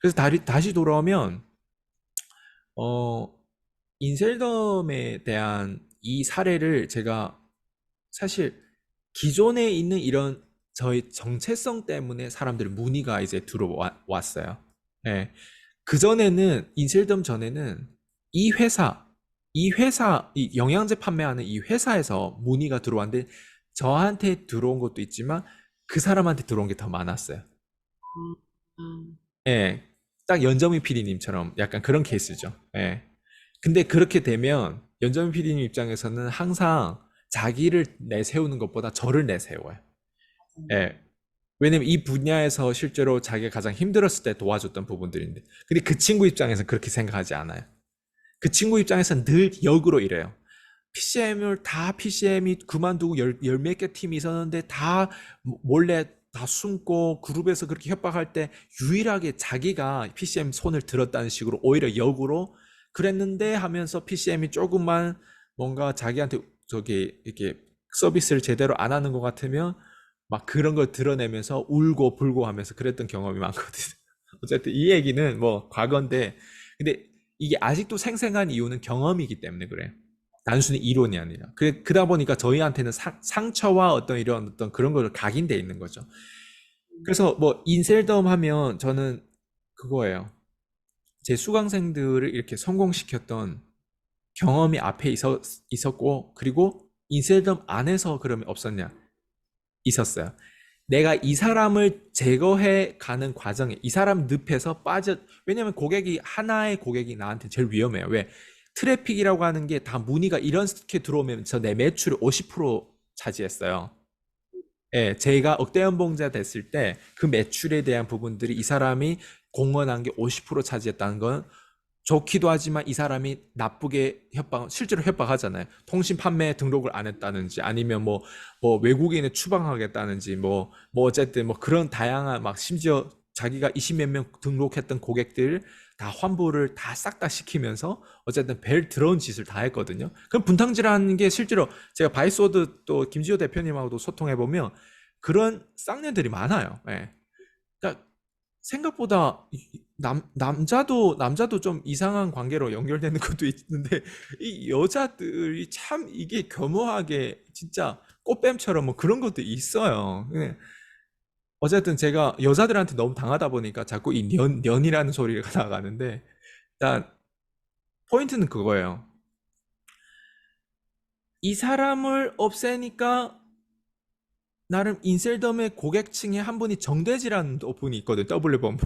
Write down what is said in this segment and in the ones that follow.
그래서 다시 돌아오면 어 인셀덤에 대한 이 사례를 제가 사실 기존에 있는 이런 저희 정체성 때문에 사람들이 문의가 이제 들어왔어요. 예. 그전에는 인셀덤 전에는 이 회사 이 영양제 판매하는 이 회사에서 문의가 들어왔는데 저한테 들어온 것도 있지만 그 사람한테 들어온 게 더 많았어요. 음, 음, 예. 딱 연정민 PD님처럼 약간 그런 케이스죠. 예. 근데 그렇게 되면 연정민 PD님 입장에서는 항상 자기를 내세우는 것보다 저를 내세워요. 예. 왜냐면 이 분야에서 실제로 자기가 가장 힘들었을 때 도와줬던 부분들인데. 근데 그 친구 입장에서는 그렇게 생각하지 않아요. 그 친구 입장에서는 늘 역으로 이래요. PCM이 그만두고 열 몇 개 팀이 있었는데 다 몰래 다 숨고 그룹에서 그렇게 협박할 때 유일하게 자기가 PCM 손을 들었다는 식으로 오히려 역으로 그랬는데 하면서 PCM이 조금만 뭔가 자기한테 저기 이렇게 서비스를 제대로 안 하는 것 같으면 막 그런 걸 드러내면서 울고 불고 하면서 그랬던 경험이 많거든요. 어쨌든 이 얘기는 뭐 과거인데 근데 이게 아직도 생생한 이유는 경험이기 때문에 그래요. 단순히 이론이 아니라. 그러다 보니까 저희한테는 상처와 어떤 이런 어떤 그런 걸 각인돼 있는 거죠. 그래서 뭐 인셀덤 하면 저는 그거예요. 제 수강생들을 이렇게 성공시켰던 경험이 앞에 있었고, 그리고 인셀덤 안에서 그러면 없었냐? 있었어요. 내가 이 사람을 제거해 가는 과정에 이 사람 늪에서 왜냐면 하나의 고객이 나한테 제일 위험해요. 왜? 트래픽이라고 하는 게 다 문의가 이렇게 들어오면서 내 매출을 50% 차지했어요. 예, 제가 억대 연봉자 됐을 때 그 매출에 대한 부분들이 이 사람이 공헌한 게 50% 차지했다는 건 좋기도 하지만 이 사람이 나쁘게 실제로 협박하잖아요. 통신 판매 등록을 안 했다든지 아니면 뭐 외국인을 추방하겠다든지 어쨌든 뭐 그런 다양한 막 심지어 자기가 20몇 명 등록했던 고객들 다 환불을 다 싹 다 시키면서 어쨌든 벨 들어온 짓을 다 했거든요. 그럼 분탕질하는 게 실제로 제가 바이스워드 또 김지호 대표님하고도 소통해보면 그런 쌍년들이 많아요. 예. 그러니까 생각보다 남자도 좀 이상한 관계로 연결되는 것도 있는데 이 여자들이 참 이게 교묘하게 진짜 꽃뱀처럼 뭐 그런 것도 있어요. 어쨌든 제가 여자들한테 너무 당하다 보니까 자꾸 이 년이라는 소리가 나가는데 일단 포인트는 그거예요. 이 사람을 없애니까 나름 인셀덤의 고객층에 한 분이 정돼지라는 분이 있거든. W범.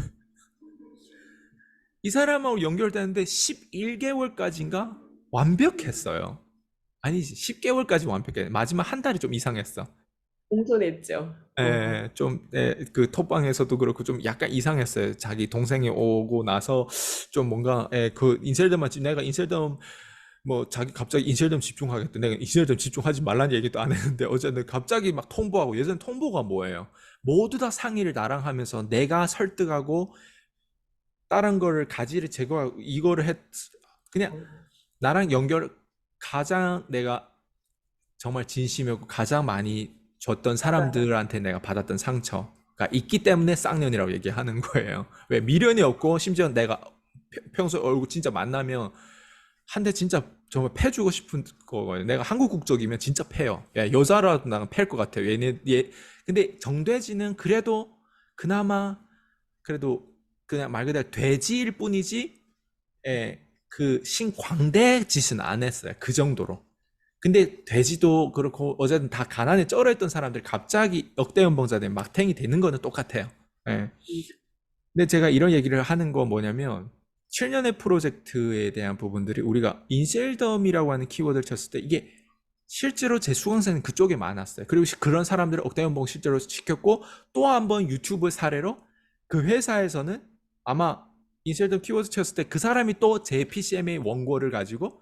이 사람하고 연결되는데 11개월까지인가 완벽했어요. 아니지, 10개월까지 완벽해. 마지막 한 달이 좀 이상했어. 공손했죠. 예, 좀, 예, 그 톡방에서도 그렇고 좀 약간 이상했어요. 자기 동생이 오고 나서 좀 뭔가, 예, 그 인셀덤만, 내가 인셀덤, 뭐, 자기 갑자기 인셀덤 집중하겠다. 내가 인셀덤 집중하지 말라는 얘기도 안 했는데, 어쨌든 갑자기 막 통보하고, 예전 통보가 뭐예요? 모두 다 상의를 나랑 하면서 내가 설득하고, 다른 거를 가지를 제거하고, 그냥 나랑 가장 내가 정말 진심이었고 가장 많이 줬던 맞아요. 사람들한테 내가 받았던 상처가 있기 때문에 쌍년이라고 얘기하는 거예요. 왜 미련이 없고 심지어 내가 평소에 얼굴 진짜 만나면 한 대 진짜 정말 패주고 싶은 거예요. 내가 한국 국적이면 진짜 패요. 야, 여자라도 나는 패일 것 같아요. 근데 정돼지는 그나마 그래도 그냥 말 그대로 돼지일 뿐이지, 예, 그 신광대 짓은 안 했어요. 그 정도로. 근데 돼지도 그렇고 어쨌든 다 가난에 쩔어있던 사람들이 갑자기 억대 연봉자 된 막탱이 되는 거는 똑같아요. 예. 근데 제가 이런 얘기를 하는 건 뭐냐면 7년의 프로젝트에 대한 부분들이 우리가 인셀덤이라고 하는 키워드를 쳤을 때 이게 실제로 제 수강생은 그쪽에 많았어요. 그리고 그런 사람들을 억대 연봉 실제로 시켰고 또 한 번 유튜브 사례로 그 회사에서는 아마 인셀덤 키워드 쳤을 때 그 사람이 또 제 PCM의 원고를 가지고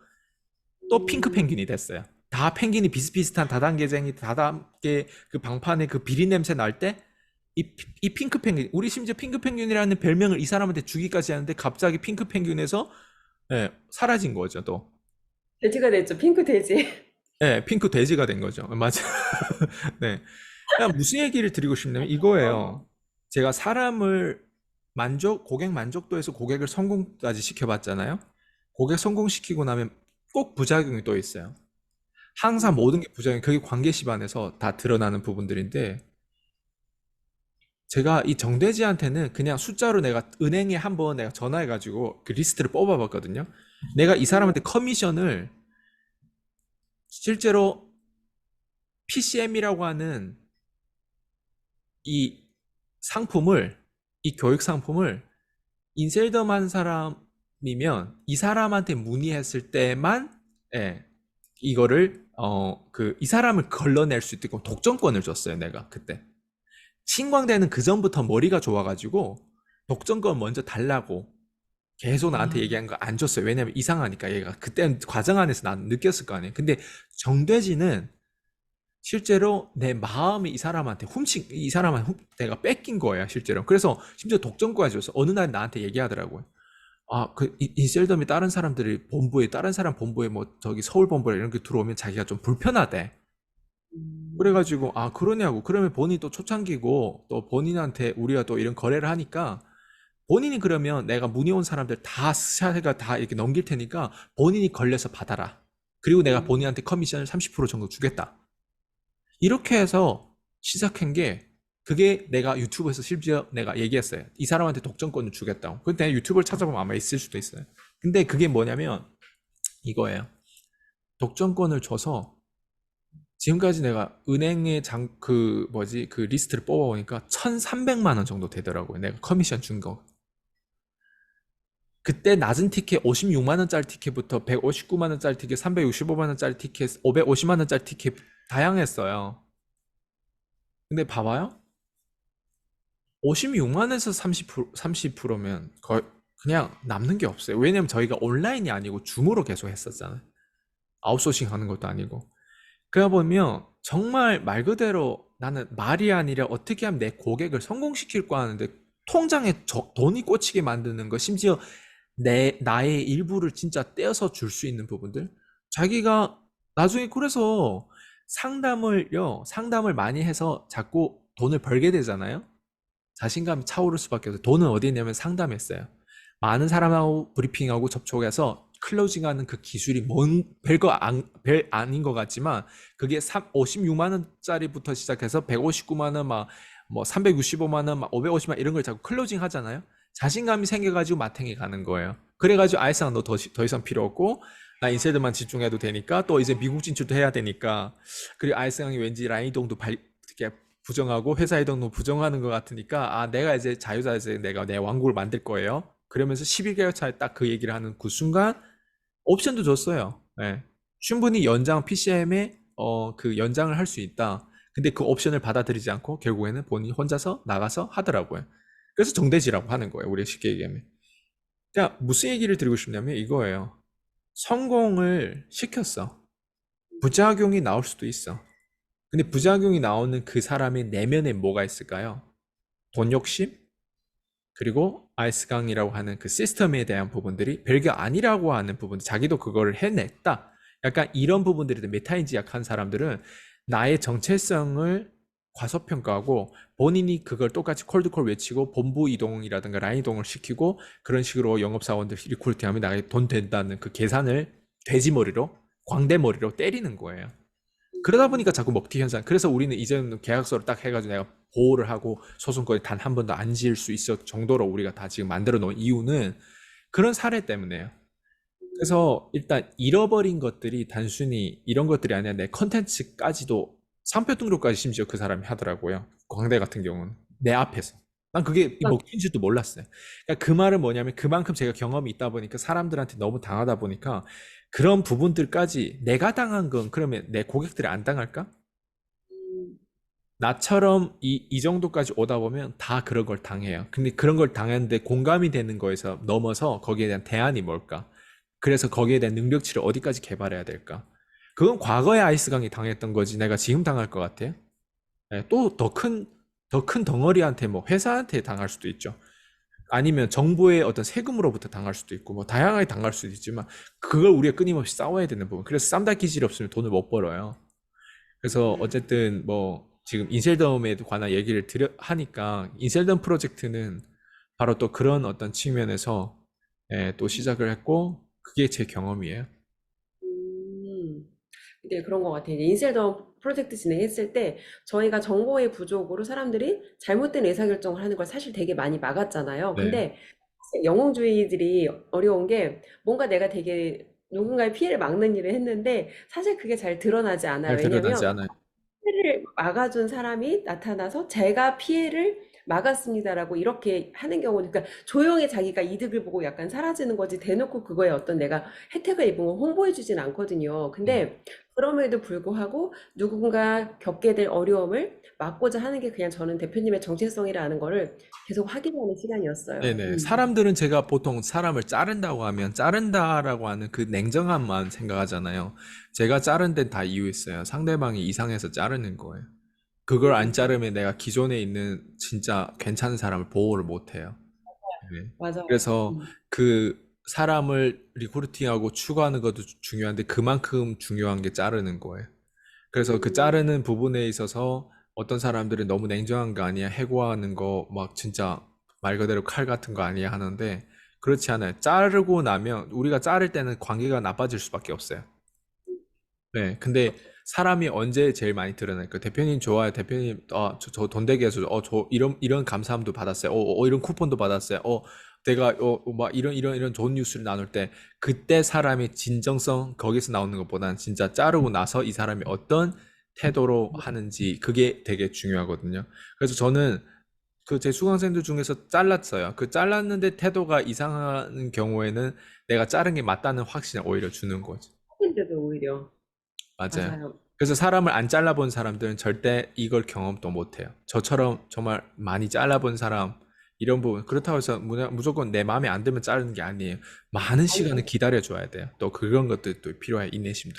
또 핑크 음, 펭귄이 됐어요. 다 펭귄이 비슷비슷한 다단계쟁이 다단계 그 방판에 그 비린 냄새 날 때 이 핑크 펭귄 우리 심지어 핑크 펭귄이라는 별명을 이 사람한테 주기까지 하는데 갑자기 핑크 펭귄에서 예, 사라진 거죠 또. 돼지가 됐죠. 핑크 돼지. 예, 핑크 돼지가 된 거죠. 맞아. 네. 그냥 무슨 얘기를 드리고 싶냐면 이거예요. 제가 사람을 고객 만족도에서 고객을 성공까지 시켜봤잖아요. 고객 성공시키고 나면 꼭 부작용이 또 있어요. 항상 모든 게 부작용, 그게 관계 시반에서 다 드러나는 부분들인데, 제가 이 정돼지한테는 그냥 숫자로 내가 은행에 한번 내가 전화해가지고 그 리스트를 뽑아봤거든요. 내가 이 사람한테 커미션을 실제로 PCM이라고 하는 이 상품을, 이 교육 상품을 인셀덤한 사람이면 이 사람한테 문의했을 때만, 예, 이거를, 이 사람을 걸러낼 수 있게끔 독점권을 줬어요, 내가 그때. 신광대는 그 전부터 머리가 좋아가지고 독점권 먼저 달라고 계속 나한테 아, 얘기한 거 안 줬어요. 왜냐면 이상하니까 얘가 그때 과정 안에서 난 느꼈을 거 아니에요. 근데 정돼지는 실제로 내 마음이 이 사람한테 내가 뺏긴 거예요, 실제로. 그래서 심지어 독점까지 줬어. 어느 날 나한테 얘기하더라고요. 아, 인셀덤이 다른 사람 본부에 뭐 저기 서울 본부에 이런 게 들어오면 자기가 좀 불편하대. 음, 그래가지고 아 그러냐고. 그러면 본인이 또 초창기고 또 본인한테 우리가 또 이런 거래를 하니까 본인이 그러면 내가 문의 온 사람들 다 스샷가 다 이렇게 넘길 테니까 본인이 걸려서 받아라. 그리고 내가 음, 본인한테 커미션을 30% 정도 주겠다. 이렇게 해서 시작한 게, 그게 내가 유튜브에서 심지어 내가 얘기했어요. 이 사람한테 독점권을 주겠다고. 근데 유튜브를 찾아보면 아마 있을 수도 있어요. 근데 그게 뭐냐면 이거예요. 독점권을 줘서 지금까지 내가 은행에 그 리스트를 뽑아보니까 1,300만 원 정도 되더라고요. 내가 커미션 준 거. 그때 낮은 티켓 56만 원짜리 티켓부터 159만 원짜리 티켓, 365만 원짜리 티켓, 550만 원짜리 티켓 다양했어요. 근데 봐봐요. 56만 원에서 30%면 거의 그냥 남는 게 없어요. 왜냐면 저희가 온라인이 아니고 줌으로 계속 했었잖아요. 아웃소싱 하는 것도 아니고. 그러다 보면 정말 말 그대로 나는 말이 아니라 어떻게 하면 내 고객을 성공시킬까 하는데, 통장에 돈이 꽂히게 만드는 거, 심지어 나의 일부를 진짜 떼어서 줄 수 있는 부분들. 자기가 나중에 그래서 상담을 많이 해서 자꾸 돈을 벌게 되잖아요. 자신감이 차오를 수밖에 없어요. 돈은 어디 있냐면 상담했어요. 많은 사람하고 브리핑하고 접촉해서 클로징하는 그 기술이 별 아닌 것 같지만, 그게 56만 원짜리부터 시작해서 159만 원, 뭐 365만 원, 막 550만 원 이런 걸 자꾸 클로징 하잖아요. 자신감이 생겨가지고 마탱이 가는 거예요. 그래가지고 아이스랑 너 더 이상 필요 없고 나 인쇄드만 집중해도 되니까, 또 이제 미국 진출도 해야 되니까, 그리고 아이스랑이 왠지 라인 이동도 이렇게 부정하고 회사 이동도 부정하는 것 같으니까, 아 내가 이제 자유자재 내가 내 왕국을 만들 거예요. 그러면서 12개월 차에 딱 그 얘기를 하는 그 순간 옵션도 줬어요. 예. 충분히 PCM에 그 연장을 할 수 있다. 근데 그 옵션을 받아들이지 않고 결국에는 본인이 혼자서 나가서 하더라고요. 그래서 정대지라고 하는 거예요. 우리가 쉽게 얘기하면. 그러니까 무슨 얘기를 드리고 싶냐면 이거예요. 성공을 시켰어. 부작용이 나올 수도 있어. 근데 부작용이 나오는 그 사람의 내면에 뭐가 있을까요? 돈 욕심? 그리고 아이스강이라고 하는 그 시스템에 대한 부분들이 별게 아니라고 하는 부분, 자기도 그거를 해냈다. 약간 이런 부분들이 메타인지 약한 사람들은 나의 정체성을 과소평가하고 본인이 그걸 똑같이 콜드콜 외치고 본부 이동이라든가 라인 이동을 시키고 그런 식으로 영업사원들 리크루팅하면 나에 돈 된다는 그 계산을 돼지머리로, 광대머리로 때리는 거예요. 그러다 보니까 자꾸 먹튀 현상. 그래서 우리는 이제는 계약서를 딱 해가지고 내가 보호를 하고 소송권이 단 한 번도 안 지을 수 있을 정도로 우리가 다 지금 만들어 놓은 이유는 그런 사례 때문에요. 그래서 일단 잃어버린 것들이 단순히 이런 것들이 아니라 내 컨텐츠까지도 상표 등록까지 심지어 그 사람이 하더라고요. 광대 같은 경우는 내 앞에서. 난 그게 먹힌지도 몰랐어요. 그러니까 그 말은 뭐냐면 그만큼 제가 경험이 있다 보니까 사람들한테 너무 당하다 보니까 그런 부분들까지 내가 당한 건 그러면 내 고객들이 안 당할까? 나처럼 이 정도까지 오다 보면 다 그런 걸 당해요. 근데 그런 걸 당했는데 공감이 되는 거에서 넘어서 거기에 대한 대안이 뭘까? 그래서 거기에 대한 능력치를 어디까지 개발해야 될까? 그건 과거의 아이스강이 당했던 거지 내가 지금 당할 것 같아요? 또 더 큰 덩어리한테 뭐 회사한테 당할 수도 있죠. 아니면 정부의 어떤 세금으로부터 당할 수도 있고 뭐 다양하게 당할 수도 있지만, 그걸 우리가 끊임없이 싸워야 되는 부분. 그래서 쌈다 기질이 없으면 돈을 못 벌어요. 그래서 어쨌든 뭐 지금 인셀덤에 관한 얘기를 하니까, 인셀덤 프로젝트는 바로 또 그런 어떤 측면에서 예, 또 시작을 했고 그게 제 경험이에요. 음. 네, 그런 것 같아요. 이제 인셀덤 프로젝트 진행했을 때 저희가 정보의 부족으로 사람들이 잘못된 의사결정을 하는 걸 사실 되게 많이 막았잖아요. 네, 근데 사실 영웅주의들이 어려운 게 뭔가 내가 되게 누군가의 피해를 막는 일을 했는데 사실 그게 잘 드러나지 않아요. 잘 드러나지 왜냐면 않아요. 피해를 막아준 사람이 나타나서 제가 피해를 막았습니다라고 이렇게 하는 경우는 그러니까 조용히 자기가 이득을 보고 약간 사라지는 거지 대놓고 그거에 어떤 내가 혜택을 입은 걸 홍보해 주진 않거든요. 음. 근데 그럼에도 불구하고 누군가 겪게 될 어려움을 막고자 하는 게 그냥 저는 대표님의 정체성이라는 거를 계속 확인하는 시간이었어요. 네네. 사람들은 제가 보통 사람을 자른다고 하면 자른다라고 하는 그 냉정함만 생각하잖아요. 제가 자른 데는 다 이유 있어요. 상대방이 이상해서 자르는 거예요. 그걸 안 자르면 내가 기존에 있는 진짜 괜찮은 사람을 보호를 못 해요. 네. 맞아요. 그래서 그 사람을 리크루팅하고 추구하는 것도 중요한데 그만큼 중요한 게 자르는 거예요. 그래서 그 음, 자르는 부분에 있어서 어떤 사람들은 너무 냉정한 거 아니야? 해고하는 거 막 진짜 말 그대로 칼 같은 거 아니야? 하는데 그렇지 않아요. 자르고 나면 우리가 자를 때는 관계가 나빠질 수밖에 없어요. 네, 근데 사람이 언제 제일 많이 드러날까? 대표님 좋아요. 대표님, 저 돈 되게 해서, 저 이런 감사함도 받았어요. 이런 쿠폰도 받았어요. 내가, 막 이런 좋은 뉴스를 나눌 때, 그때 사람의 진정성, 거기서 나오는 것보단 진짜 자르고 나서 이 사람이 어떤 태도로 하는지, 그게 되게 중요하거든요. 그래서 저는 그 제 수강생들 중에서 잘랐어요. 그 잘랐는데 태도가 이상한 경우에는 내가 자른 게 맞다는 확신을 오히려 주는 거죠. 인데도 오히려 맞아요. 맞아요. 그래서 사람을 안 잘라본 사람들은 절대 이걸 경험도 못 해요. 저처럼 정말 많이 잘라본 사람, 이런 부분. 그렇다고 해서 무조건 내 마음에 안 들면 자르는 게 아니에요. 많은 시간을 기다려줘야 돼요. 또 그런 것들도 필요해, 인내심도.